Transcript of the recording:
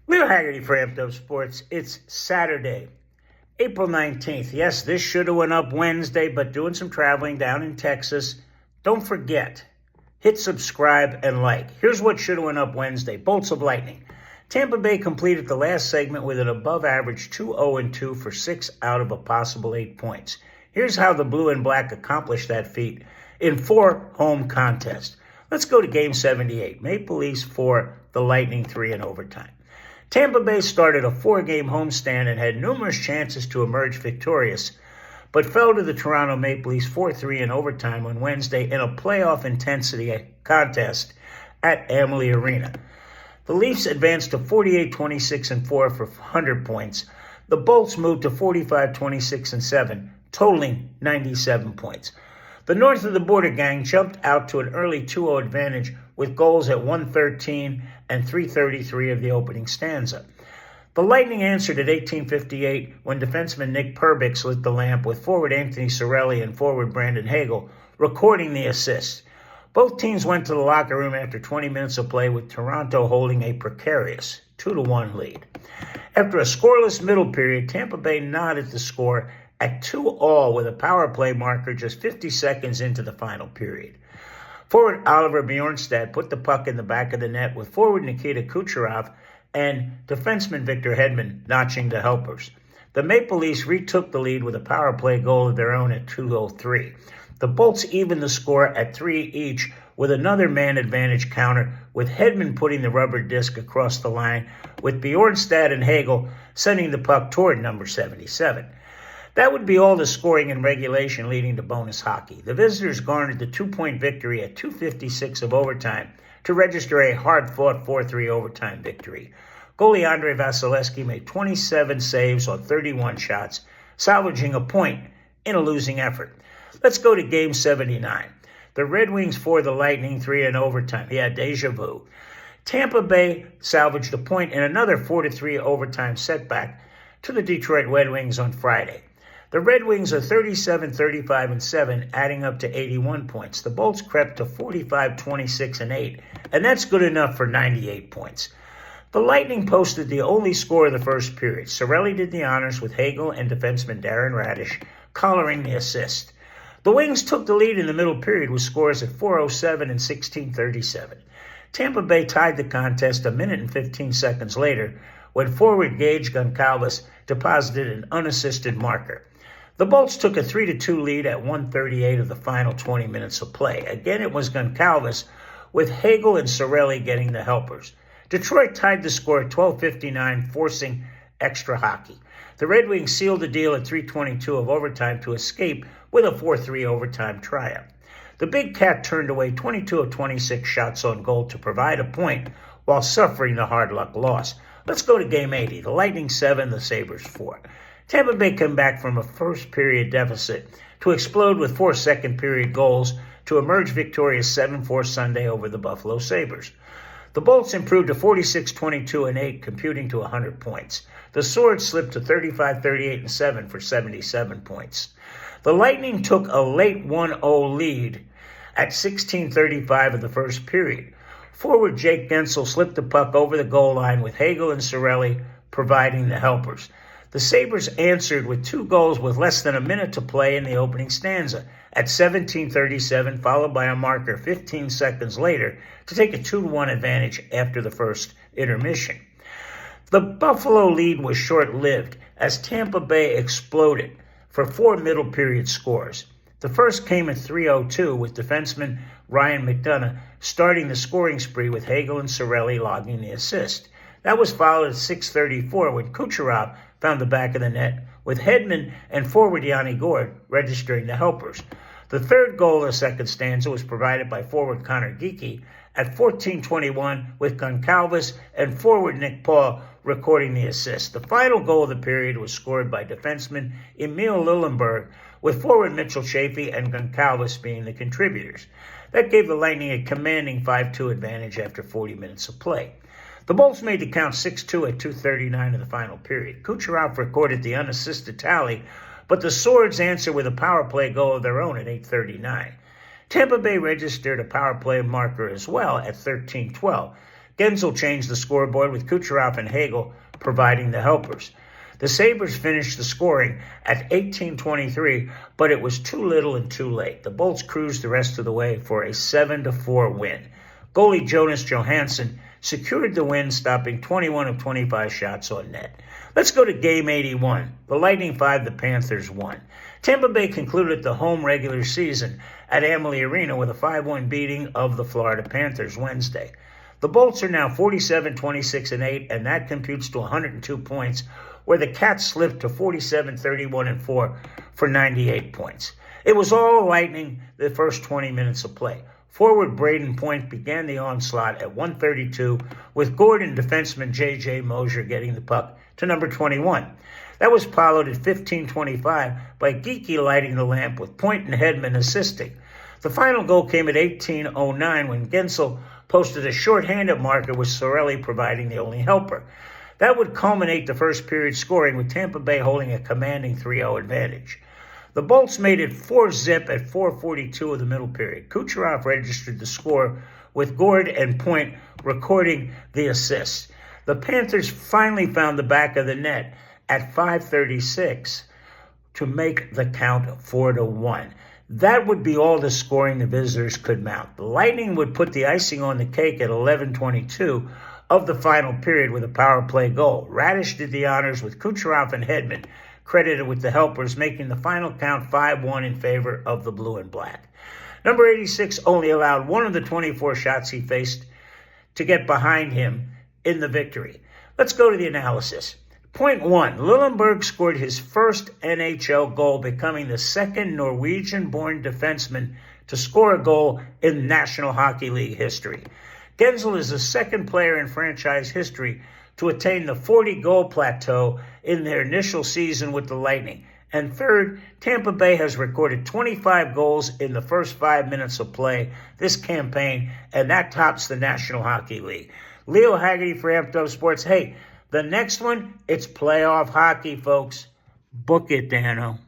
Leo Haggerty for Amped Up Sports. It's Saturday, April 19th. Yes, this should have went up Wednesday, but doing some traveling down in Texas. Don't forget, hit subscribe and like. Here's what should have went up Wednesday. Bolts of lightning. Tampa Bay completed the last segment with an above-average 2-0-2 for 6 out of a possible 8 points. Here's how the blue and black accomplished that feat in 4 home contests. Let's go to Game 78. Maple Leafs 4, the Lightning 3 in overtime. Tampa Bay started a 4-game homestand and had numerous chances to emerge victorious, but fell to the Toronto Maple Leafs 4-3 in overtime on Wednesday in a playoff intensity contest at Amalie Arena. The Leafs advanced to 48-26-4 for 100 points. The Bolts moved to 45-26-7, totaling 97 points. The north of the border gang jumped out to an early 2-0 advantage with goals at 1:13 and 3:33 of the opening stanza. The Lightning answered at 18:58 when defenseman Nick Perbix lit the lamp with forward Anthony Cirelli and forward Brandon Hagel recording the assist. Both teams went to the locker room after 20 minutes of play with Toronto holding a precarious 2-1 lead. After a scoreless middle period, Tampa Bay nodded the score at 2-2 with a power play marker just 50 seconds into the final period. Forward Oliver Bjornstad put the puck in the back of the net with forward Nikita Kucherov and defenseman Victor Hedman notching the helpers. The Maple Leafs retook the lead with a power play goal of their own at 2:03. The Bolts evened the score at 3 each with another man advantage counter, with Hedman putting the rubber disc across the line, with Bjornstad and Hagel sending the puck toward number 77. That would be all the scoring in regulation leading to bonus hockey. The visitors garnered the 2-point victory at 2:56 of overtime to register a hard-fought 4-3 overtime victory. Goalie Andrei Vasilevsky made 27 saves on 31 shots, salvaging a point in a losing effort. Let's go to Game 79. The Red Wings 4, the Lightning 3 in overtime. Yeah, deja vu. Tampa Bay salvaged a point in another 4-3 overtime setback to the Detroit Red Wings on Friday. The Red Wings are 37-35-7, adding up to 81 points. The Bolts crept to 45-26-8, and that's good enough for 98 points. The Lightning posted the only score of the first period. Cirelli did the honors with Hagel and defenseman Darren Radish collaring the assist. The Wings took the lead in the middle period with scores at 4:07 and 16:37. Tampa Bay tied the contest a minute and 15 seconds later when forward Gage Goncalves deposited an unassisted marker. The Bolts took a 3-2 lead at 1:38 of the final 20 minutes of play. Again, it was Goncalves, with Hagel and Cirelli getting the helpers. Detroit tied the score at 12:59, forcing extra hockey. The Red Wings sealed the deal at 3:22 of overtime to escape with a 4-3 overtime triumph. The Big Cat turned away 22 of 26 shots on goal to provide a point while suffering the hard luck loss. Let's go to Game 80. The Lightning 7, the Sabres 4. Tampa Bay came back from a first-period deficit to explode with 4 second-period goals to emerge victorious 7-4 Sunday over the Buffalo Sabres. The Bolts improved to 46-22-8, computing to 100 points. The Swords slipped to 35-38-7 for 77 points. The Lightning took a late 1-0 lead at 16:35 of the first period. Forward Jake Gensel slipped the puck over the goal line with Hagel and Cirelli providing the helpers. The Sabres answered with 2 goals with less than a minute to play in the opening stanza at 17:37, followed by a marker 15 seconds later to take a 2-1 advantage after the first intermission. The Buffalo lead was short-lived as Tampa Bay exploded for 4 middle period scores. The first came at 3:02 with defenseman Ryan McDonough starting the scoring spree with Hagel and Cirelli logging the assist. That was followed at 6:34 when Kucherov found the back of the net, with Hedman and forward Yanni Gourde registering the helpers. The third goal of the second stanza was provided by forward Connor Geekie at 14:21 with Goncalves and forward Nick Paul recording the assist. The final goal of the period was scored by defenseman Emil Lillenberg, with forward Mitchell Chaffee and Goncalves being the contributors. That gave the Lightning a commanding 5-2 advantage after 40 minutes of play. The Bolts made the count 6-2 at 2:39 of the final period. Kucherov recorded the unassisted tally, but the Swords answered with a power play goal of their own at 8:39. Tampa Bay registered a power play marker as well at 13:12. Gensel changed the scoreboard with Kucherov and Hagel providing the helpers. The Sabres finished the scoring at 18-23, but it was too little and too late. The Bolts cruised the rest of the way for a 7-4 win. Goalie Jonas Johansson secured the win, stopping 21 of 25 shots on net. Let's go to Game 81. The Lightning 5, the Panthers 1. Tampa Bay concluded the home regular season at Amalie Arena with a 5-1 beating of the Florida Panthers Wednesday. The Bolts are now 47-26-8, and that computes to 102 points, where the Cats slipped to 47-31-4 for 98 points. It was all Lightning the first 20 minutes of play. Forward Braden Point began the onslaught at 1:32, with Gordon defenseman J.J. Mosier getting the puck to number 21. That was followed at 15:25 by Geekie lighting the lamp, with Point and Hedman assisting. The final goal came at 18:09 when Gensel posted a shorthanded marker, with Sorelli providing the only helper. That would culminate the first period scoring, with Tampa Bay holding a commanding 3-0 advantage. The Bolts made it 4-zip at 4:42 of the middle period. Kucherov registered the score, with Gord and Point recording the assist. The Panthers finally found the back of the net at 5:36 to make the count 4-1. That would be all the scoring the visitors could mount. The Lightning would put the icing on the cake at 11:22 of the final period with a power play goal. Radish did the honors, with Kucherov and Hedman credited with the helpers, making the final count 5-1 in favor of the blue and black. Number 86 only allowed one of the 24 shots he faced to get behind him in the victory. Let's go to the analysis. Point 1, Lillenberg scored his first NHL goal, becoming the second Norwegian-born defenseman to score a goal in National Hockey League history. Gensel is the second player in franchise history to attain the 40-goal plateau in their initial season with the Lightning. And third, Tampa Bay has recorded 25 goals in the first 5 minutes of play this campaign, and that tops the National Hockey League. Leo Haggerty for Amped Up Sports. Hey, the next one, it's playoff hockey, folks. Book it, Dano.